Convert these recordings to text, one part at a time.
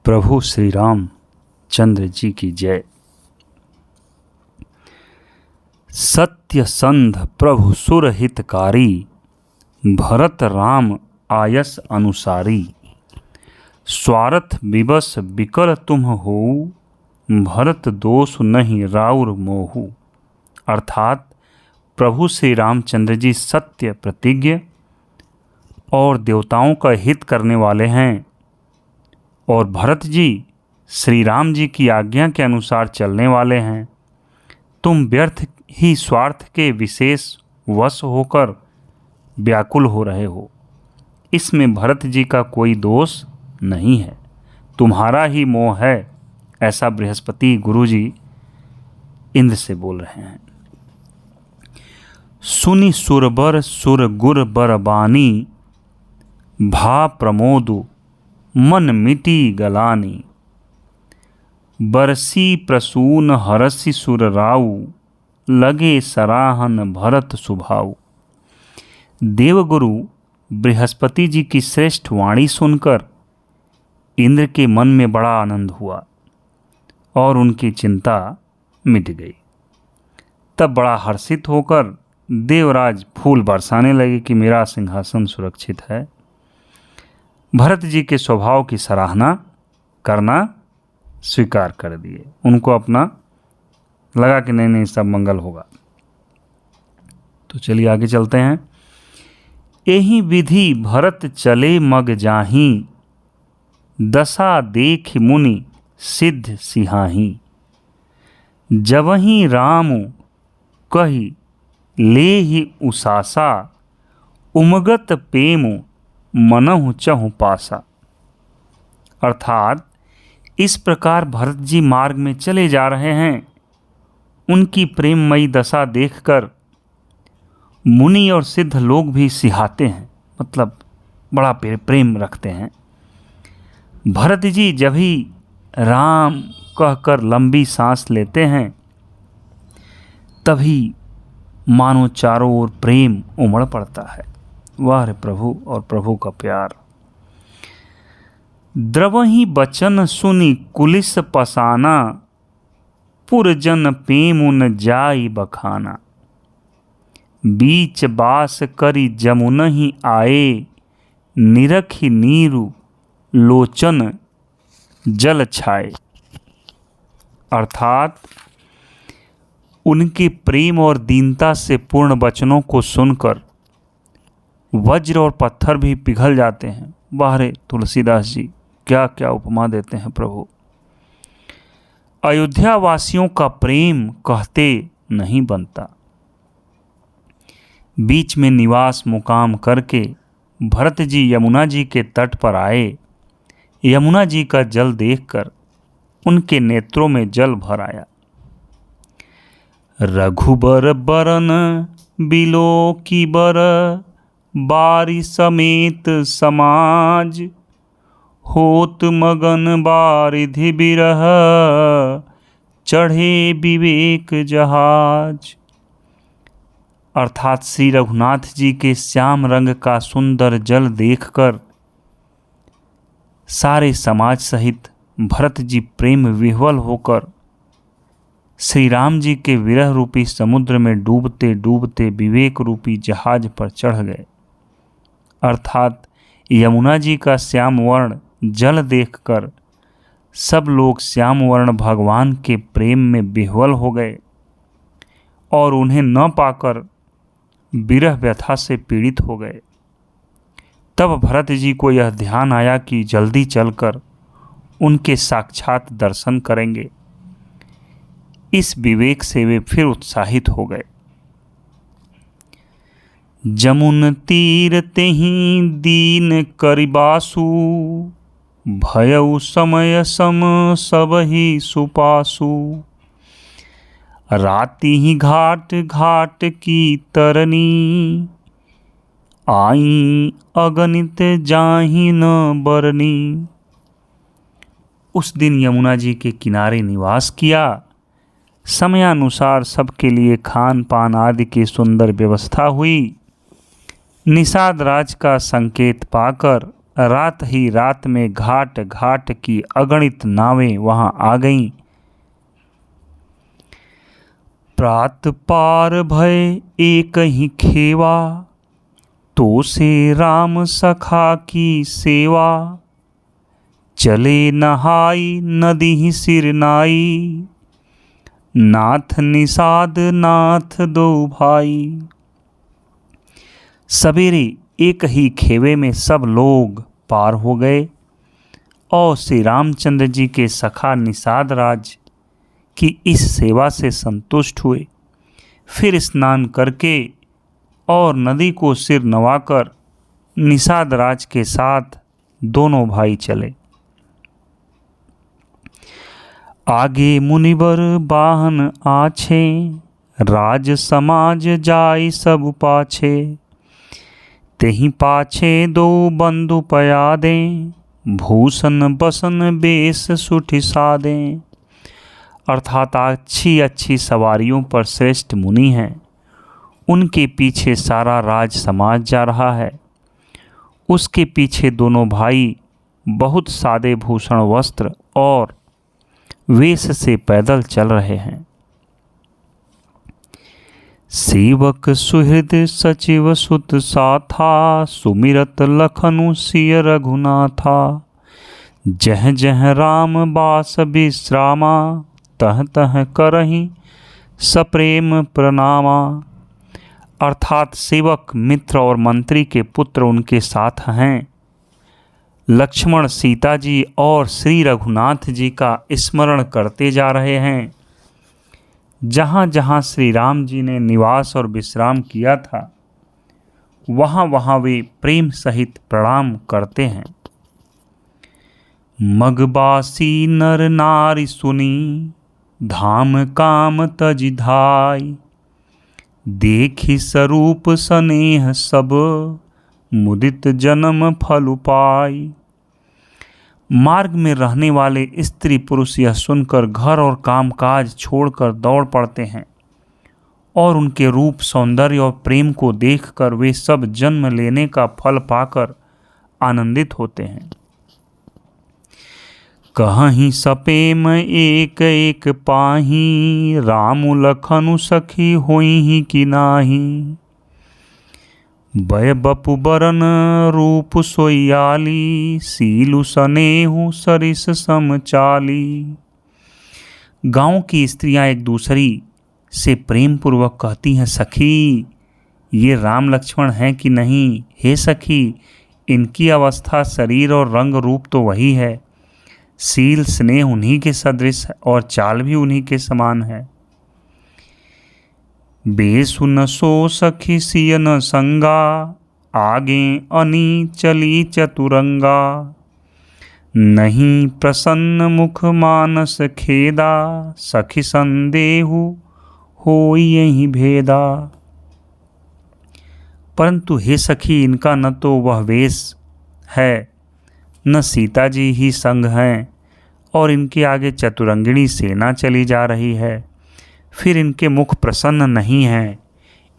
प्रभु श्री राम चंद्र जी की जय। सत्य संध प्रभु सुर हितकारी, भरत राम आयस अनुसारी। स्वार्थ विवश विकल तुम होऊ, भरत दोष नहीं राउर मोहू। अर्थात प्रभु श्री रामचंद्र जी सत्य प्रतिज्ञ और देवताओं का हित करने वाले हैं, और भरत जी श्री राम जी की आज्ञा के अनुसार चलने वाले हैं। तुम व्यर्थ ही स्वार्थ के विशेष वश होकर व्याकुल हो रहे हो। इसमें भरत जी का कोई दोष नहीं है, तुम्हारा ही मोह है। ऐसा बृहस्पति गुरु जी इंद्र से बोल रहे हैं। सुनि सुरबर सुर गुर बरबानी, भा प्रमोदु मन मिटी गलानी। बरसी प्रसून हरसि सुर राऊ, लगे सराहन भरत सुभाऊ। देवगुरु बृहस्पति जी की श्रेष्ठ वाणी सुनकर इंद्र के मन में बड़ा आनंद हुआ और उनकी चिंता मिट गई। तब बड़ा हर्षित होकर देवराज फूल बरसाने लगे कि मेरा सिंहासन सुरक्षित है। भरत जी के स्वभाव की सराहना करना स्वीकार कर दिए। उनको अपना लगा कि नहीं सब मंगल होगा। तो चलिए आगे चलते हैं। यही विधि भरत चले मग जाही, दशा देख मुनि सिद्ध सिहाही। जबहि राम कही ले ही उसासा, उमगत प्रेम मनहु चहु पासा। अर्थात इस प्रकार भरत जी मार्ग में चले जा रहे हैं। उनकी प्रेममयी दशा देखकर मुनि और सिद्ध लोग भी सिहाते हैं, मतलब बड़ा प्रेम रखते हैं। भरत जी जब ही राम कहकर लंबी सांस लेते हैं, तभी मानो चारों ओर प्रेम उमड़ पड़ता है। वाह रे प्रभु और प्रभु का प्यार। द्रवहि बचन सुनि कुलिस पसाना, पुरजन पेमु न जाई बखाना। बीच बास करी जमुनहि आए, निरखि नीरु लोचन जल छाए। अर्थात उनके प्रेम और दीनता से पूर्ण वचनों को सुनकर वज्र और पत्थर भी पिघल जाते हैं। वाह रे तुलसीदास जी, क्या क्या उपमा देते हैं प्रभु। अयोध्या वासियों का प्रेम कहते नहीं बनता। बीच में निवास मुकाम करके भरत जी यमुना जी के तट पर आए। यमुना जी का जल देखकर उनके नेत्रों में जल भर आया। रघुबर बरन बिलो की बर, बारी समेत समाज। होत मगन बारिधि बिरह, चढ़े विवेक जहाज। अर्थात श्री रघुनाथ जी के श्याम रंग का सुंदर जल देखकर सारे समाज सहित भरत जी प्रेम विह्वल होकर श्री राम जी के विरह रूपी समुद्र में डूबते डूबते विवेक रूपी जहाज पर चढ़ गए। अर्थात यमुना जी का श्याम वर्ण जल देखकर सब लोग श्याम वर्ण भगवान के प्रेम में विह्वल हो गए और उन्हें न पाकर विरह व्यथा से पीड़ित हो गए। तब भरत जी को यह ध्यान आया कि जल्दी चलकर उनके साक्षात दर्शन करेंगे। इस विवेक से वे फिर उत्साहित हो गए। जमुन तीर तेहि दीन करिबासु, भयउ समय सम सबहि सुपासु। राति ही घाट घाट की तरनी, आई अगणित जाहि न बरनी। उस दिन यमुना जी के किनारे निवास किया। समयानुसार सबके लिए खान पान आदि की सुंदर व्यवस्था हुई। निषाद राज का संकेत पाकर रात ही रात में घाट घाट की अगणित नावें वहां आ गईं। प्रात पार भय एक ही खेवा, तो से राम सखा की सेवा। चले नहाई नदी सिर नाई, नाथ निषाद नाथ दो भाई। सवेरे एक ही खेवे में सब लोग पार हो गए और श्री रामचंद्र जी के सखा निषाद राज की इस सेवा से संतुष्ट हुए। फिर स्नान करके और नदी को सिर नवाकर निषाद राज के साथ दोनों भाई चले। आगे मुनिवर वाहन आछे, राज समाज जाय सब पाछे। तेहि पाछे दो बंधु पयादे, भूषण बसन बेश सुठि सादे। अर्थात अच्छी अच्छी सवारियों पर श्रेष्ठ मुनि हैं, उनके पीछे सारा राज समाज जा रहा है। उसके पीछे दोनों भाई बहुत सादे भूषण वस्त्र और वेश से पैदल चल रहे हैं। सेवक सुहृद सचिव सुत साथा, सुमिरत लखनु सिय रघुनाथा। जह जह राम बास विश्रामा, तह तह करहि सप्रेम प्रणामा। अर्थात सेवक मित्र और मंत्री के पुत्र उनके साथ हैं। लक्ष्मण सीता जी और श्री रघुनाथ जी का स्मरण करते जा रहे हैं। जहाँ जहाँ श्री राम जी ने निवास और विश्राम किया था, वहाँ वहाँ वे प्रेम सहित प्रणाम करते हैं। मगबासी नर नारी सुनी, धाम काम तजि धाय। देखि स्वरूप स्नेह सब, मुदित जन्म फल पाई। मार्ग में रहने वाले स्त्री पुरुष यह सुनकर घर और कामकाज छोड़कर दौड़ पड़ते हैं और उनके रूप सौंदर्य और प्रेम को देखकर वे सब जन्म लेने का फल पाकर आनंदित होते हैं। कहीं सपेम एक एक पाही, राम लखनु सखी होई कि नाही। बय बपु बरन रूप सोयाली, सीलु सनेहु सरिस समचाली। गांव की स्त्रियां एक दूसरी से प्रेम पूर्वक कहती हैं, सखी ये राम लक्ष्मण हैं कि नहीं। हे सखी, इनकी अवस्था शरीर और रंग रूप तो वही है, सील स्नेह उन्हीं के सदृश और चाल भी उन्हीं के समान है। बेसु न सो सखी सिय न संगा, आगे अनी चली चतुरंगा। नहीं प्रसन्न मुख मानस खेदा, सखी संदेहु होई यही भेदा। परंतु हे सखी, इनका न तो वह वेश है, न सीता जी ही संग हैं, और इनके आगे चतुरंगिणी सेना चली जा रही है। फिर इनके मुख प्रसन्न नहीं हैं,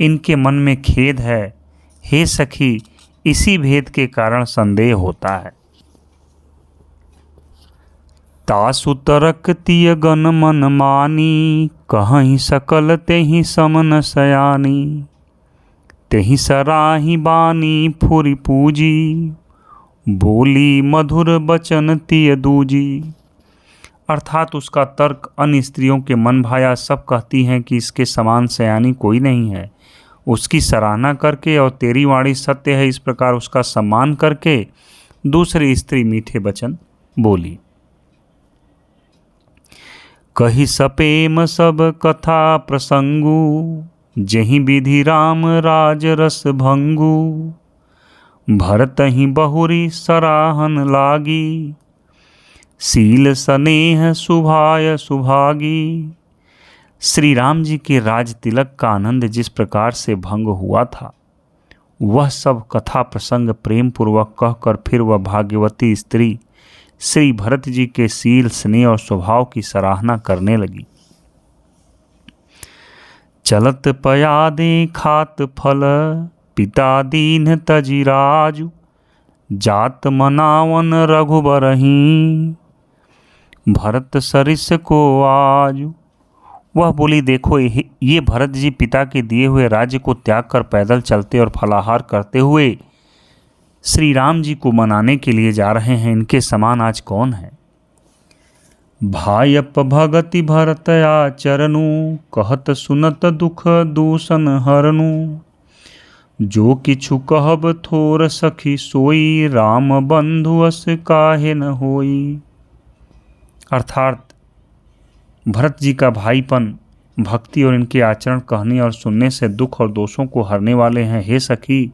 इनके मन में खेद है। हे सखी, इसी भेद के कारण संदेह होता है। तासु तरक तिय गन मन मानी, कहीं सकल तेहि समन सयानी। तेहि सराही बानी फुरि पूजी, बोली मधुर बचन तिय दूजी। अर्थात उसका तर्क अन्य स्त्रियों के मन भाया सब कहती हैं कि इसके समान सयानी कोई नहीं है। उसकी सराहना करके और तेरी वाणी सत्य है, इस प्रकार उसका सम्मान करके दूसरी स्त्री मीठे वचन बोली। कही सपेम सब कथा प्रसंगु, जहि विधि राम राज रस भंगु। भरतहि बहुरी सराहन लागी, सील स्नेह शुभाय सुभागी। श्री राम जी के राज तिलक का आनंद जिस प्रकार से भंग हुआ था, वह सब कथा प्रसंग प्रेम पूर्वक कहकर फिर वह भाग्यवती स्त्री श्री भरत जी के सील स्नेह और स्वभाव की सराहना करने लगी। चलत पयादे खात फल, पिता दीन तजि राजु। जात मनावन रघुबरही, भरत सरिस को आज। वह बोली, देखो ये भरत जी पिता के दिए हुए राज्य को त्याग कर पैदल चलते और फलाहार करते हुए श्री राम जी को मनाने के लिए जा रहे हैं। इनके समान आज कौन है। भायप भगति भरत आचरनु, कहत सुनत दुख दूषण हरनु। जो किछु कहब थोर सखी सोई, राम बंधु अस काहे न होई। अर्थात भरत जी का भाईपन, भक्ति और इनके आचरण कहने और सुनने से दुख और दोषों को हरने वाले हैं। हे सखी,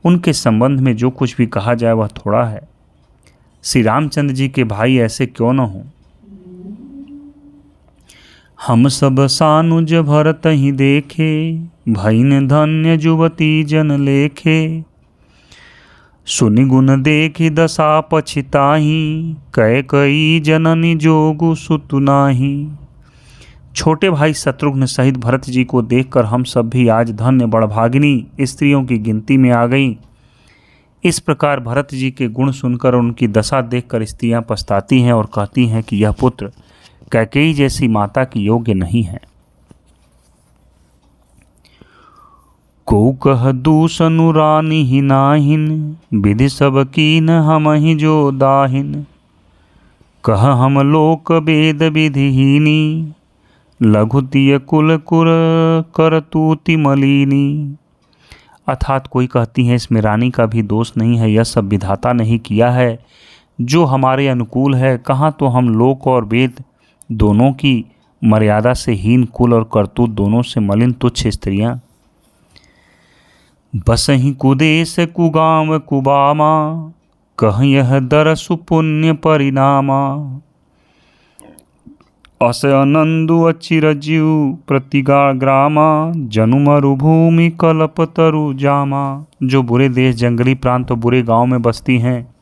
उनके संबंध में जो कुछ भी कहा जाए वह थोड़ा है। श्री रामचंद्र जी के भाई ऐसे क्यों न हों। हम सब सानुज भरत ही देखे, भईन धन्य जुवती जन लेखे। सुनि गुण देखि दशा पछिताही, कैकई जननी जोगु सुतु नाही। छोटे भाई शत्रुघ्न सहित भरत जी को देखकर हम सब भी आज धन्य बड़भागिनी स्त्रियों की गिनती में आ गईं। इस प्रकार भरत जी के गुण सुनकर उनकी दशा देखकर स्त्रियां पछताती हैं और कहती हैं कि यह पुत्र कैकेयी जैसी माता की योग्य नहीं है। को कह दूसनु रानी ही नाहिन, विधि सब कीन हम ही जो दाहिन। कह हम लोक वेद विधिहीनी, लघुतिय कुल कुर करतूति मलिनी। अर्थात कोई कहती है इसमें रानी का भी दोष नहीं है, यह सब विधाता नहीं किया है जो हमारे अनुकूल है। कहाँ तो हम लोक और वेद दोनों की मर्यादा से हीन, कुल और करतूत दोनों से मलिन तुच्छ स्त्रियां। बसहि कुदेश कुगाम कुबामा, कह यह दर सुपुण्य परिणामा। अस आनंदु अचिरजीव प्रतिगा ग्रामा, जनु मरुभूमि कल्प तरु जामा। जो बुरे देश, जंगली प्रांत और बुरे गांव में बसती हैं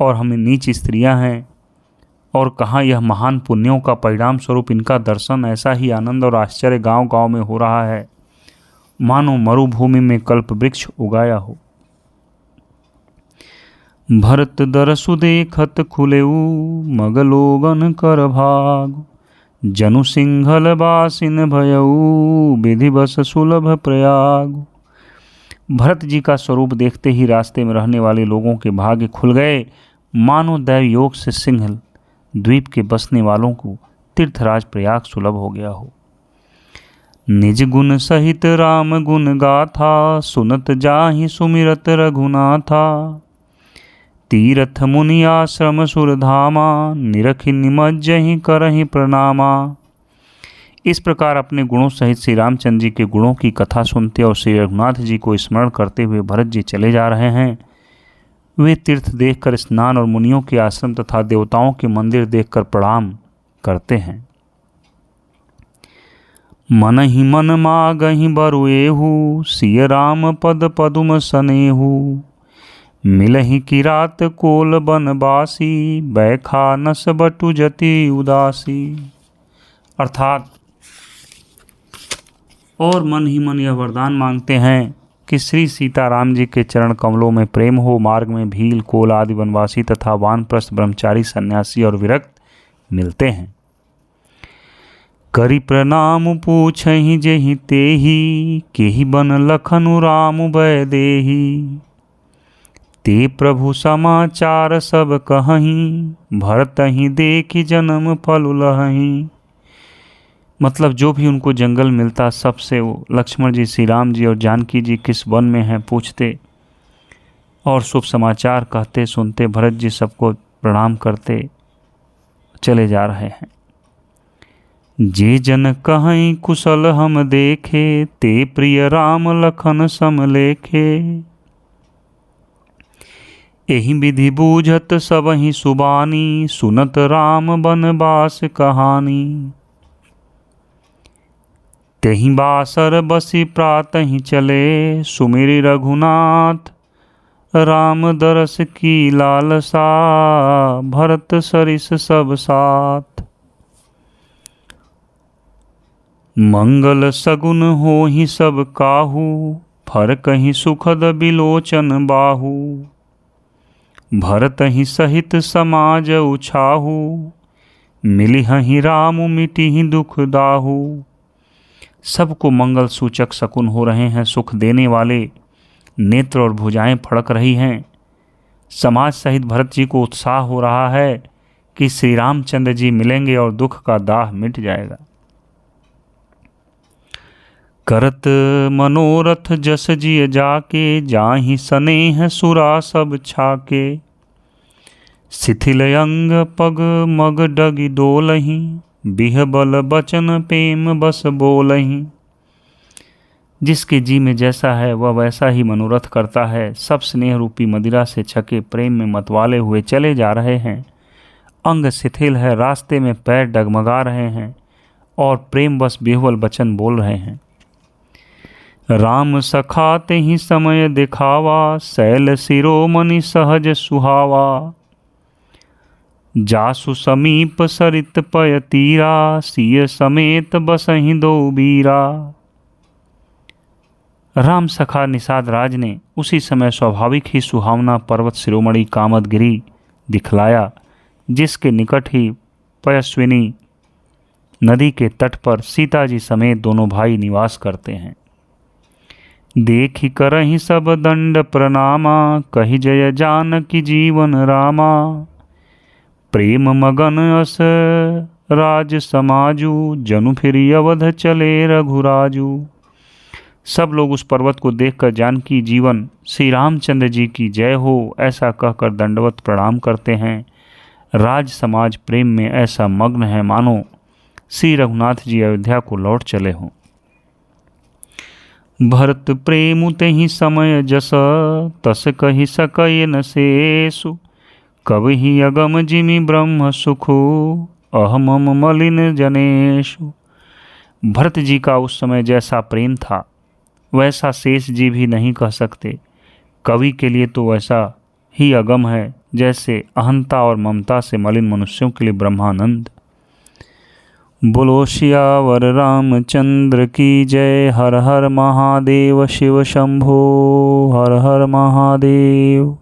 और हम नीच स्त्रियां हैं, और कहाँ यह महान पुण्यों का परिणाम स्वरूप इनका दर्शन ऐसा ही आनंद और आश्चर्य गांव गांव में हो रहा है, मानो मरुभूमि में कल्प वृक्ष उगाया हो। भरत दरसु देखत खुलेऊ, मगलोगन कर भाग। जनु सिंघल बासिन भयऊ, विधि बस सुलभ प्रयाग। भरत जी का स्वरूप देखते ही रास्ते में रहने वाले लोगों के भाग्य खुल गए, मानो दैव योग से सिंघल द्वीप के बसने वालों को तीर्थराज प्रयाग सुलभ हो गया हो। निज गुण सहित राम गुण गाथा, सुनत जाहि सुमिरत रघुनाथा। तीरथ मुनि आश्रम सुरधामा, निरखि निमज्जहि करहि प्रणामा। इस प्रकार अपने गुणों सहित श्री रामचंद्र जी के गुणों की कथा सुनते और श्री रघुनाथ जी को स्मरण करते हुए भरत जी चले जा रहे हैं। वे तीर्थ देखकर स्नान और मुनियों के आश्रम तथा देवताओं के मंदिर देखकर प्रणाम करते हैं। मन ही मन मागहि बरुएहु, सिय राम पद पदुम सनेहु। मिलहि किरात कोल बनबासी, बैखा नस बटु जति उदासी। अर्थात और मन ही मन यह वरदान मांगते हैं कि श्री सीताराम जी के चरण कमलों में प्रेम हो। मार्ग में भील, कोल आदि वनवासी तथा वानप्रस्थ ब्रह्मचारी, सन्यासी और विरक्त मिलते हैं। करि प्रणाम पूछहि जेहि तेहि, केहि बन लखनु राम वैदेही। ते प्रभु समाचार सब कहहीं, भरतहि देखि जन्म फल लहहीं। मतलब जो भी उनको जंगल मिलता सबसे वो लक्ष्मण जी, श्री राम जी और जानकी जी किस वन में हैं पूछते और शुभ समाचार कहते सुनते। भरत जी सबको प्रणाम करते चले जा रहे हैं। जे जन कहीं कुशल हम देखे, ते प्रिय राम लखन समलेखे। एहि विधि बूझत सबहि सुबानी, सुनत राम बनवास कहानी। तेहि बासर बसी प्रातहि चले, सुमिरि रघुनाथ राम दरस की लालसा। भरत सरिस सब साथ, मंगल सगुन होहि सब काहू। फर कहीं सुखद बिलोचन बाहू। भरत ही सहित समाज उछाहू, मिली ही राम मिटी ही दुख दाहू। सबको मंगल सूचक शकुन हो रहे हैं, सुख देने वाले नेत्र और भुजाएं फड़क रही हैं। समाज सहित भरत जी को उत्साह हो रहा है कि श्री रामचंद्र जी मिलेंगे और दुख का दाह मिट जाएगा। करत मनोरथ जस जिय जाके, जाहि सनेह सुरा सब छाके। शिथिल अंग पग मग डगी डोलहि, बिहबल बचन प्रेम बस बोलहि। जिसके जी में जैसा है वह वैसा ही मनोरथ करता है। सब स्नेह रूपी मदिरा से छके प्रेम में मतवाले हुए चले जा रहे हैं। अंग शिथिल है, रास्ते में पैर डगमगा रहे हैं और प्रेम बस बिहबल बचन बोल रहे हैं। राम सखाते ही समय दिखावा, शैल शिरोमणि सहज सुहावा। जासु समीप सरित पय तीरा, सिय समेत बसहि दो बीरा। राम सखा निषाद राज ने उसी समय स्वाभाविक ही सुहावना पर्वत शिरोमणि कामदगिरी दिखलाया, जिसके निकट ही पयस्विनी नदी के तट पर सीता जी समेत दोनों भाई निवास करते हैं। देखि करहि सब दंड प्रणामा, कहि जय जानकी जीवन रामा। प्रेम मगन अस राज समाजू, जनु फिरि अवध चले रघुराजू। सब लोग उस पर्वत को देखकर जानकी जीवन श्री रामचंद्र जी की जय हो ऐसा कहकर दंडवत प्रणाम करते हैं। राज समाज प्रेम में ऐसा मग्न है मानो श्री रघुनाथ जी अयोध्या को लौट चले हों। भरत प्रेम तेहि समय जस, तस कहि सकय न शेषु। कवि अगम जिमि ब्रह्म सुखु, अहमम मलिन जनेषु। भरत जी का उस समय जैसा प्रेम था वैसा शेष जी भी नहीं कह सकते। कवि के लिए तो वैसा ही अगम है जैसे अहंता और ममता से मलिन मनुष्यों के लिए ब्रह्मानंद। बोलो सियावर रामचंद्र की जय। हर हर महादेव शिव शंभो, हर हर महादेव।